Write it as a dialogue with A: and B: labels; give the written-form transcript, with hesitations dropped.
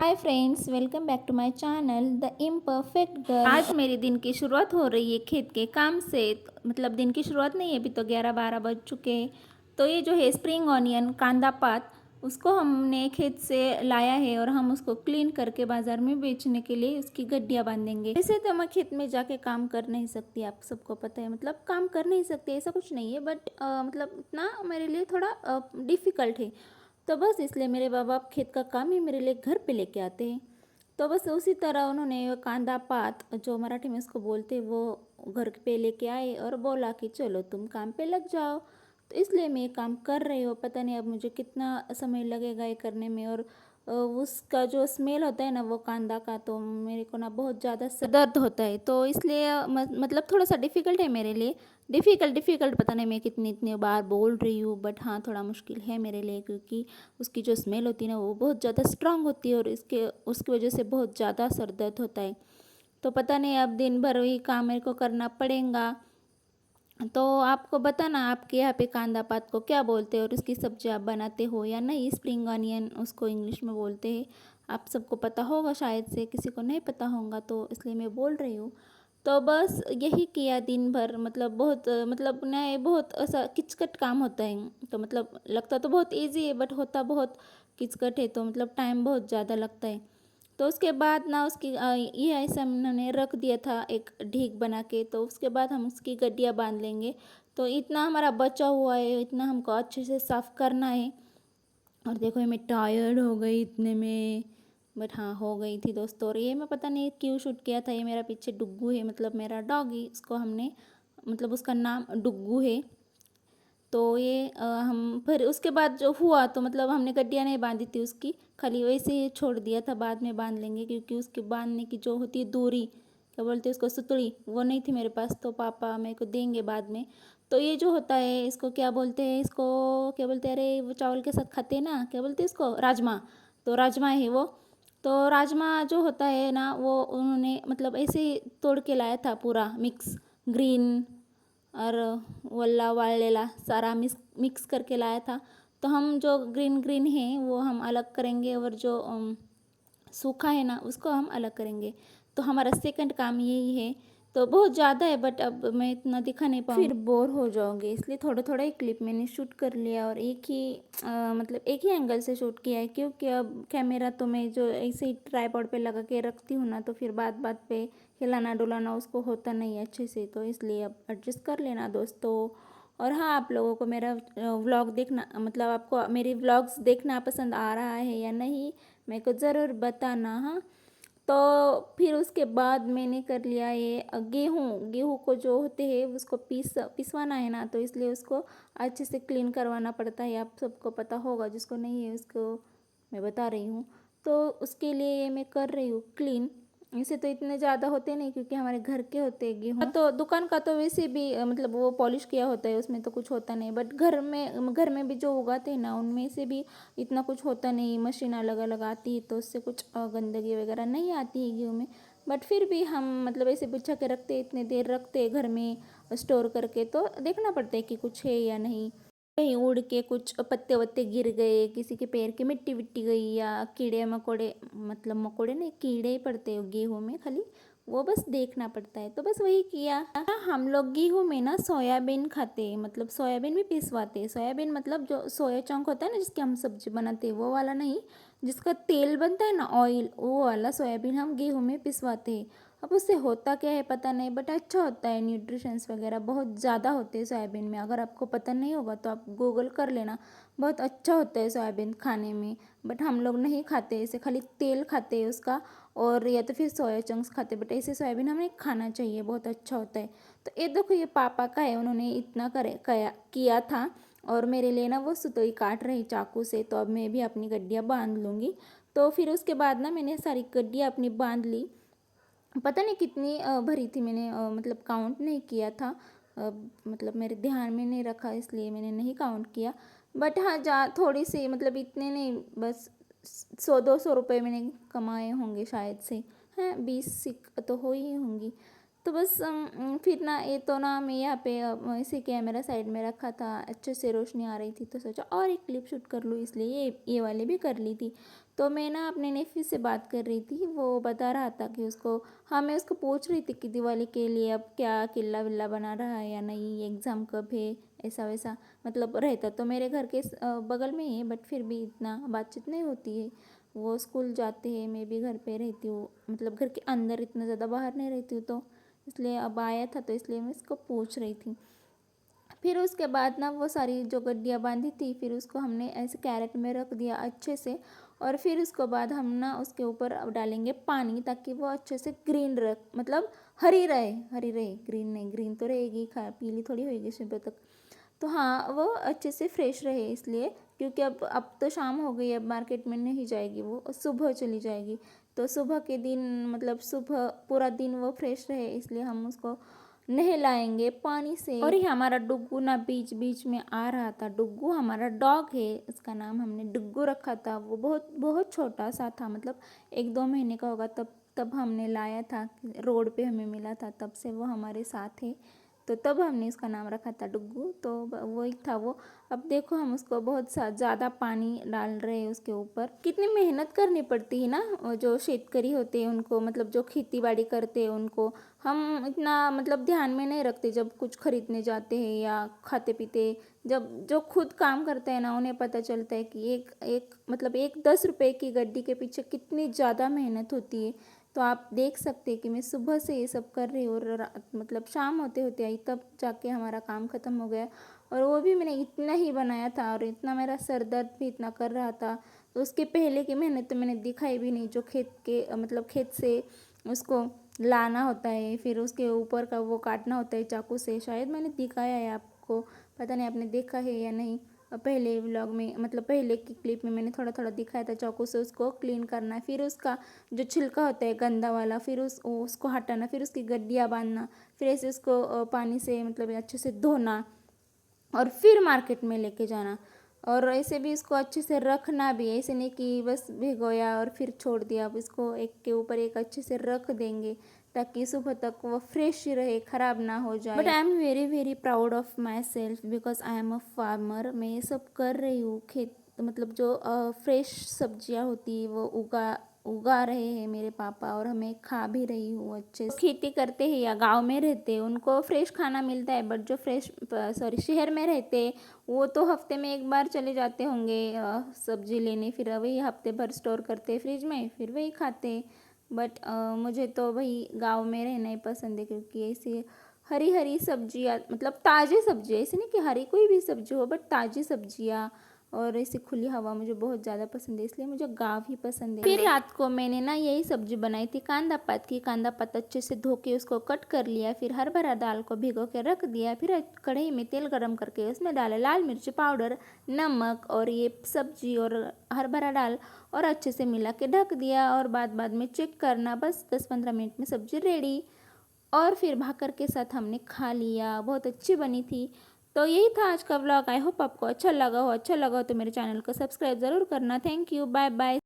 A: Hi friends, welcome back to my channel the imperfect girl. आज मेरे दिन की शुरुआत हो रही है खेत के काम से। मतलब दिन की शुरुआत नहीं है, अभी तो 11-12 बज चुके हैं। तो ये जो है स्प्रिंग ऑनियन कांदा पात, उसको हमने खेत से लाया है और हम उसको क्लीन करके बाज़ार में बेचने के लिए उसकी गड्डियाँ बांधेंगे। वैसे तो मैं खेत में जाके काम कर नहीं सकती, आप सबको पता है। मतलब काम कर नहीं सकती ऐसा कुछ नहीं है, बट मतलब इतना मेरे लिए थोड़ा डिफ़िकल्ट है। तो बस इसलिए मेरे माँ बाप खेत का काम ही मेरे लिए घर पे लेके आते हैं। तो बस उसी तरह उन्होंने वो कांदा पात, जो मराठी में उसको बोलते हैं, वो घर पे लेके आए और बोला कि चलो तुम काम पे लग जाओ। तो इसलिए मैं ये काम कर रही हूँ। पता नहीं अब मुझे कितना समय लगेगा ये करने में। और उसका जो स्मेल होता है ना वो कांदा का, तो मेरे को ना बहुत ज़्यादा सर दर्द होता है। तो इसलिए मतलब थोड़ा सा डिफ़िकल्ट है मेरे लिए। डिफ़िकल्ट पता नहीं मैं कितनी इतनी बार बोल रही हूँ, बट हाँ थोड़ा मुश्किल है मेरे लिए, क्योंकि उसकी जो स्मेल होती है ना वो बहुत ज़्यादा स्ट्रांग होती है और इसके उसकी वजह से बहुत ज़्यादा सर दर्द होता है। तो पता नहीं अब दिन भर वही काम मेरे को करना पड़ेगा। तो आपको बताना आपके यहाँ पे कांदा पात को क्या बोलते हैं और इसकी सब्जी आप बनाते हो या नहीं। स्प्रिंग अनियन उसको इंग्लिश में बोलते हैं। आप सबको पता होगा शायद से, किसी को नहीं पता होगा तो इसलिए मैं बोल रही हूँ। तो बस यही किया दिन भर। मतलब बहुत मतलब नहीं, बहुत ऐसा किचकट काम होता है। तो मतलब लगता तो बहुत इजी है, बट होता बहुत किचकट है। तो मतलब टाइम बहुत ज़्यादा लगता है। तो उसके बाद ना उसकी ये ऐसा हमने रख दिया था एक ढीक बना के। तो उसके बाद हम उसकी गड्डियाँ बांध लेंगे। तो इतना हमारा बचा हुआ है, इतना हमको अच्छे से साफ़ करना है। और देखो ये मैं टायर्ड हो गई इतने में, बट हाँ हो गई थी दोस्तों। और ये मैं पता नहीं क्यों शूट किया था। ये मेरा पीछे डुग्गू है, मतलब मेरा डॉगी, इसको हमने मतलब उसका नाम डुग्गू है। तो ये हम फिर उसके बाद जो हुआ, तो मतलब हमने गड्डियाँ नहीं बांधी थी उसकी, खाली वैसे ही छोड़ दिया था। बाद में बांध लेंगे, क्योंकि उसके बांधने की जो होती है दूरी, क्या बोलते हैं उसको, सुतड़ी, वो नहीं थी मेरे पास। तो पापा मेरे को देंगे बाद में। तो ये जो होता है इसको क्या बोलते हैं, इसको क्या बोलते हैं, अरे वो चावल के साथ खाते हैं ना, क्या बोलते हैं इसको, राजमा। तो राजमा है वो। तो राजमा जो होता है ना वो उन्होंने मतलब ऐसे ही तोड़ के लाया था पूरा मिक्स, ग्रीन और वल्ला वालेला सारा मिक्स करके लाया था। तो हम जो ग्रीन ग्रीन है वो हम अलग करेंगे, और जो सूखा है ना उसको हम अलग करेंगे। तो हमारा सेकंड काम यही है। तो बहुत ज़्यादा है, बट अब मैं इतना दिखा नहीं पाऊँगी, फिर बोर हो जाओगे, इसलिए थोड़ा थोड़ा ही क्लिप मैंने शूट कर लिया। और एक ही मतलब एक ही एंगल से शूट किया है, क्योंकि अब कैमरा तो मैं जो ऐसे ही ट्राइपॉड पे लगा के रखती हूँ ना, तो फिर बात बात पे हिलाना डुलाना उसको होता नहीं है अच्छे से। तो इसलिए अब एडजस्ट कर लेना दोस्तों। और हाँ, आप लोगों को मेरा व्लॉग देखना, मतलब आपको मेरी व्लॉग्स देखना पसंद आ रहा है या नहीं, मेरे को ज़रूर बताना। हाँ, तो फिर उसके बाद मैंने कर लिया ये गेहूँ। गेहूँ को जो होते हैं उसको पिसवाना है ना, तो इसलिए उसको अच्छे से क्लीन करवाना पड़ता है। आप सबको पता होगा, जिसको नहीं है उसको मैं बता रही हूँ। तो उसके लिए ये मैं कर रही हूँ क्लीन। इसे तो इतने ज़्यादा होते नहीं, क्योंकि हमारे घर के होते हैं गेहूँ। तो दुकान का तो वैसे भी मतलब वो पॉलिश किया होता है, उसमें तो कुछ होता नहीं। बट घर में भी जो उगाते हैं ना, उनमें से भी इतना कुछ होता नहीं। मशीन अलग अलग आती है, तो उससे कुछ गंदगी वगैरह नहीं आती है गेहूँ में। बट फिर भी हम मतलब ऐसे बिछा के रखते, इतने देर रखते घर में स्टोर करके, तो देखना पड़ता है कि कुछ है या नहीं। कहीं उड़ के कुछ पत्ते वत्ते गिर गए, किसी के पैर की मिट्टी विट्टी गई, या कीड़े मकोड़े, मतलब मकोड़े नहीं, कीड़े ही पड़ते हैं गेहूँ में खाली, वो बस देखना पड़ता है। तो बस वही किया। हम लोग गेहूँ में ना सोयाबीन खाते हैं, मतलब सोयाबीन भी पिसवाते हैं। सोयाबीन मतलब जो सोया चंक होता है ना, जिसकी हम सब्जी बनाते हैं, वो वाला नहीं, जिसका तेल बनता है ना, ऑयल, वो वाला सोयाबीन हम गेहूँ में पिसवाते हैं। अब उससे होता क्या है पता नहीं, बट अच्छा होता है। न्यूट्रिशंस वगैरह बहुत ज़्यादा होते हैं सोयाबीन में। अगर आपको पता नहीं होगा तो आप गूगल कर लेना, बहुत अच्छा होता है सोयाबीन खाने में। बट हम लोग नहीं खाते इसे, खाली तेल खाते हैं उसका, और या तो फिर सोया चंक्स खाते। बट ऐसे सोयाबीन हमें खाना चाहिए, बहुत अच्छा होता है। तो ये देखो, ये पापा का है, उन्होंने इतना किया था। और मेरे लिए ना वो सुतोई काट रही चाकू से। तो अब मैं भी अपनी गड्डियाँ बांध लूँगी। तो फिर उसके बाद ना मैंने सारी गड्डियाँ अपनी बांध ली। पता नहीं कितनी भरी थी, मैंने मतलब काउंट नहीं किया था। मतलब मेरे ध्यान में नहीं रखा, इसलिए मैंने नहीं काउंट किया। बट हाँ, जा थोड़ी सी, मतलब इतने नहीं, बस 100-200 रुपये मैंने कमाए होंगे शायद से। हैं 20 सिक तो हो ही होंगी। तो बस फिर ना ये तो ना मैं यहाँ पे इसी कैमरा साइड में रखा था, अच्छे से रोशनी आ रही थी तो सोचा और एक क्लिप शूट कर लूँ, इसलिए ये वाली भी कर ली थी। तो मैं ना अपने नेफ़ी से बात कर रही थी, वो बता रहा था कि उसको, हाँ मैं उसको पूछ रही थी कि दिवाली के लिए अब क्या किला विला बना रहा है या नहीं, एग्ज़ाम कब है, ऐसा वैसा। मतलब रहता तो मेरे घर के बगल में ही है, बट फिर भी इतना बातचीत नहीं होती है। वो स्कूल जाते हैं, मैं भी घर पे रहती हूँ, मतलब घर के अंदर, इतना ज़्यादा बाहर नहीं रहती हूँ, तो इसलिए अब आया था तो इसलिए मैं इसको पूछ रही थी। फिर उसके बाद ना वो सारी जो गड्डियाँ बांधी थी, फिर उसको हमने ऐसे कैरेट में रख दिया अच्छे से। और फिर उसके बाद हम ना उसके ऊपर अब डालेंगे पानी, ताकि वो अच्छे से ग्रीन रह, मतलब हरी रहे, हरी रहे, ग्रीन नहीं, ग्रीन तो रहेगी, खा पीली थोड़ी होएगी सुबह तक। तो हाँ वो अच्छे से फ्रेश रहे इसलिए, क्योंकि अब तो शाम हो गई, अब मार्केट में नहीं जाएगी, वो सुबह चली जाएगी। तो सुबह के दिन, मतलब सुबह पूरा दिन वो फ्रेश रहे, इसलिए हम उसको नहलाएंगे पानी से। और ये हमारा डुग्गू ना बीच बीच में आ रहा था। डुग्गू हमारा डॉग है, उसका नाम हमने डुग्गू रखा था। वो बहुत बहुत छोटा सा था, मतलब 1-2 महीने का होगा तब हमने लाया था, रोड पे हमें मिला था, तब से वो हमारे साथ है। तो तब हमने उसका नाम रखा था डुग्गू, तो वही था वो। अब देखो हम उसको बहुत ज़्यादा पानी डाल रहे हैं उसके ऊपर। कितनी मेहनत करनी पड़ती है ना, जो शेतकरी होते हैं उनको, मतलब जो खेती बाड़ी करते हैं उनको, हम इतना मतलब ध्यान में नहीं रखते जब कुछ खरीदने जाते हैं या खाते पीते। जब जो खुद काम करते हैं ना, उन्हें पता चलता है कि एक एक मतलब एक 10 रुपए की गड्डी के पीछे कितनी ज़्यादा मेहनत होती है। तो आप देख सकते हैं कि मैं सुबह से ये सब कर रही हूँ, और मतलब शाम होते होते आई तब जाके हमारा काम ख़त्म हो गया। और वो भी मैंने इतना ही बनाया था, और इतना मेरा सर दर्द भी इतना कर रहा था। तो उसके पहले की मेहनत तो मैंने दिखाई भी नहीं, जो खेत के मतलब खेत से उसको लाना होता है, फिर उसके ऊपर का वो काटना होता है चाकू से, शायद मैंने दिखाया है आपको, पता नहीं आपने देखा है या नहीं। पहले व्लॉग में, मतलब पहले की क्लिप में मैंने थोड़ा थोड़ा दिखाया था, चाकू से उसको क्लीन करना है, फिर उसका जो छिलका होता है गंदा वाला, फिर उसको हटाना, फिर उसकी गड्डियाँ बांधना, फिर ऐसे उसको पानी से मतलब अच्छे से धोना, और फिर मार्केट में लेके जाना। और ऐसे भी इसको अच्छे से रखना भी, ऐसे नहीं कि बस भिगोया और फिर छोड़ दिया। अब इसको एक के ऊपर एक अच्छे से रख देंगे, ताकि सुबह तक वो फ्रेश रहे, ख़राब ना हो जाए। But I am very very proud of my self, because I am a farmer. मैं ये सब कर रही हूँ, खेत मतलब जो फ्रेश सब्जियाँ होती है वो उगा रहे हैं मेरे पापा, और हमें खा भी रही हूँ अच्छे से। खेती करते हैं या गांव में रहते हैं उनको फ्रेश खाना मिलता है, बट जो शहर में रहते हैं वो तो हफ्ते में एक बार चले जाते होंगे सब्जी लेने, फिर वही हफ्ते भर स्टोर करते फ्रिज में, फिर वही खाते। बट मुझे तो वही गांव में रहना ही पसंद है, क्योंकि ऐसे हरी हरी सब्जियाँ, मतलब ताज़ी सब्जियाँ, ऐसे नहीं कि हरी कोई भी सब्जी हो, बट ताज़ी सब्जियाँ और ऐसी खुली हवा मुझे बहुत ज़्यादा पसंद है, इसलिए मुझे गाँव ही पसंद है। फिर रात को मैंने ना यही सब्जी बनाई थी, कांदा पात की। कांदा पात अच्छे से धो के उसको कट कर लिया, फिर हरभरा दाल को भिगो के रख दिया, फिर कढ़ाई में तेल गरम करके उसमें डाला लाल मिर्ची पाउडर, नमक और ये सब्जी और हरभरा दाल, और अच्छे से मिला के ढक दिया। और बाद में चेक करना, बस 10-15 मिनट में सब्जी रेडी। और फिर भाकर के साथ हमने खा लिया, बहुत अच्छी बनी थी। तो यही था आज का व्लॉग। आई होप आपको अच्छा लगा हो तो मेरे चैनल को सब्सक्राइब ज़रूर करना। Thank you, bye bye.